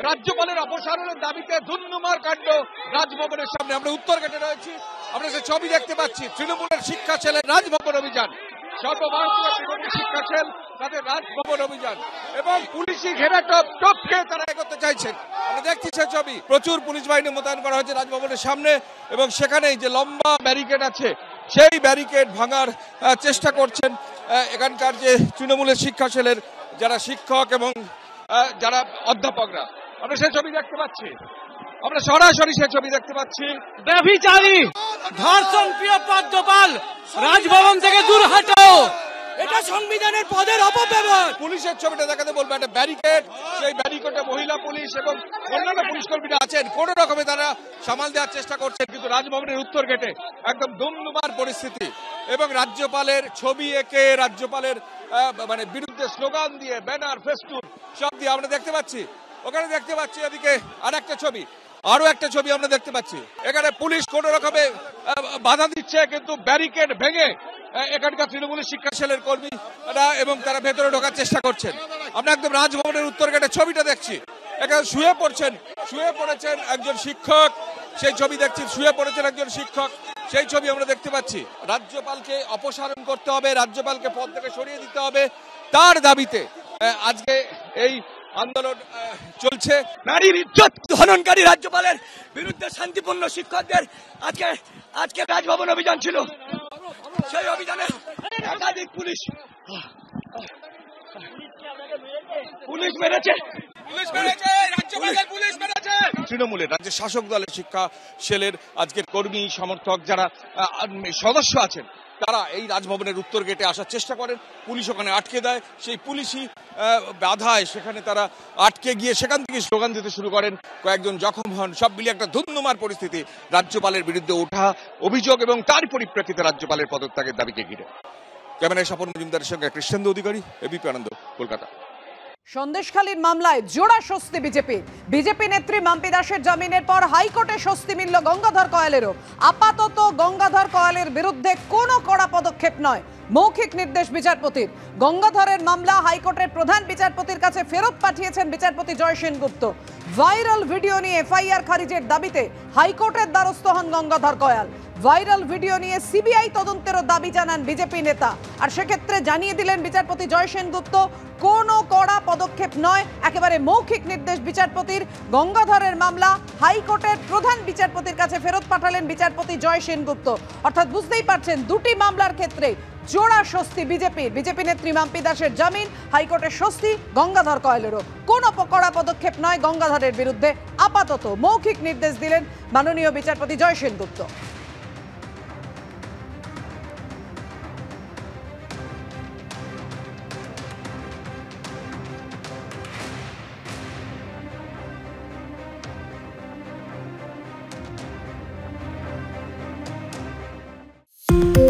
রাজ্যপালের অপসারণের দাবিতে ধুন্ধুমার কাণ্ড রাজভবনের সামনে। আমরা উত্তর গেটে রয়েছি, আমরা যে ছবি দেখতে পাচ্ছি তৃণমূলের শিক্ষা সেলের রাজভবন অভিযান, সর্বভারতীয় তৃণমূল শিক্ষা সেল তাদের রাজভবন অভিযান এবং পুলিশি ঘেরা টপকে তারা এগোতে চাইছেন। আমরা দেখছি সে ছবি, প্রচুর পুলিশ বাহিনী মোতায়েন করা হয়েছে রাজভবনের সামনে এবং সেখানেই যে লম্বা ব্যারিকেড আছে সেই ব্যারিকেড ভাঙার চেষ্টা করছেন এখানকার যে তৃণমূলের শিক্ষা সেলের যারা শিক্ষক এবং যারা অধ্যাপকরা। আমরা সেই ছবি দেখতে পাচ্ছি, আমরা সরাসরি সেই ছবি দেখতে পাচ্ছি। ব্যভিচারী ধর্ষণ প্রিয় রাজ্যপাল রাজভবন থেকে দূর হটাও, এটা সংবিধানের পদের অপব্যবহার। পুলিশের ছবিটা দেখাতে বলবো, একটা ব্যারিকেড, সেই ব্যারিকেডে মহিলা পুলিশ এবং অন্যান্য পুলিশ কর্মীরা আছেন, কোন রকমে তারা সামাল দেওয়ার চেষ্টা করছেন, কিন্তু রাজভবনের উত্তর গেটে একদম ধুমধুমার পরিস্থিতি এবং রাজ্যপালের ছবি এঁকে রাজ্যপালের মানে বিরুদ্ধে স্লোগান দিয়ে ব্যানার ফেস্টুন সব দিয়ে আমরা দেখতে পাচ্ছি। ওখানে দেখতে পাচ্ছি এদিকে আর একটা ছবি, আরো একটা ছবি আমরা দেখতে পাচ্ছি। এখানে পুলিশ কোন রকমে বাধা দিচ্ছে, কিন্তু ব্যারিকেড ভেঙে এখানকার তৃণমূলের শিক্ষা সেলের কর্মীরা এবং তারা ভেতরে ঢোকার চেষ্টা করছেন। আমরা একদম রাজভবনের উত্তর গেটের ছবিটা দেখছি, এখানে শুয়ে পড়েছেন একজন শিক্ষক, সেই ছবি দেখছি, শুয়ে পড়েছেন একজন শিক্ষক, সেই ছবি আমরা দেখতে পাচ্ছি। রাজ্যপালকে অপসারণ করতে হবে, রাজ্যপালকে পদ থেকে সরিয়ে দিতে হবে, তার দাবিতে আজকে এই আন্দোলন চলছে। নারীর ইজ্জত হননকারী রাজ্যপালের বিরুদ্ধে শান্তিপূর্ণ শিক্ষকদের আজকে রাজভবন অভিযান ছিল। সেই অভিযানে একাধিক পুলিশ মেরেছে। তৃণমূলের রাজ্যের শাসক দলের শিক্ষা সেলের আজকের কর্মী সমর্থক যারা সদস্য আছেন তারা এই রাজভবনের উত্তর গেটে আসার চেষ্টা করেন, পুলিশ ওখানে আটকে দেয়, সেই পুলিশই বাধায় সেখানে তারা আটকে গিয়ে সেখান থেকে স্লোগান দিতে শুরু করেন, কয়েকজন জখম হন। সব মিলিয়ে একটা ধুন্ধুমার পরিস্থিতি রাজ্যপালের বিরুদ্ধে ওঠা অভিযোগ এবং তার পরিপ্রেক্ষিতে রাজ্যপালের পদত্যাগের দাবিকে ঘিরে। ক্যামেরায় স্বপন মজুমদারের সঙ্গে কৃষ্ণেন্দু অধিকারী, এবিপি আনন্দ, কলকাতা। সন্দেশখালীর মামলায় জোড়া স্বস্তি বিজেপি নেত্রী মাম্পি দাসের জামিনের পর হাইকোর্টে স্বস্তি মিলল গঙ্গাধর কয়ালেরও। আপাতত গঙ্গাধর কয়ালের বিরুদ্ধে কোনো কড়া পদক্ষেপ নয়, মৌখিক নির্দেশ বিচারপতির। গঙ্গাধরের মামলা হাইকোর্টের প্রধান বিচারপতির কাছে ফেরত পাঠিয়েছেন বিচারপতি জয় সেনগুপ্ত। ভাইরাল ভিডিও নিয়ে এফআইআর খারিজের দাবিতে হাইকোর্টের দ্বারস্থ হন গঙ্গাধর কয়াল। ভাইরাল ভিডিও নিয়ে সিবিআই তদন্তেরও দাবি জানান বিজেপি নেতা। আর সেক্ষেত্রে জানিয়ে দিলেন বিচারপতি জয় সেনগুপ্ত, কোনো কড়া পদক্ষেপ নয়, একেবারে মৌখিক নির্দেশ বিচারপতির। গঙ্গাধরের মামলা হাইকোর্টের প্রধান বিচারপতির কাছে ফেরত পাঠালেন বিচারপতি জয় সেনগুপ্ত। অর্থাৎ বুঝতেই পারছেন, দুটি মামলার ক্ষেত্রে জোড়া স্বস্তি বিজেপি নেত্রী মাম্পি দাসের জামিন, হাইকোর্টের স্বস্তি গঙ্গাধর কয়ালেরও। কোনো কড়া পদক্ষেপ নয় গঙ্গাধরের বিরুদ্ধে, আপাতত মৌখিক নির্দেশ দিলেন মাননীয় বিচারপতি জয় সেনগুপ্ত। Thank you.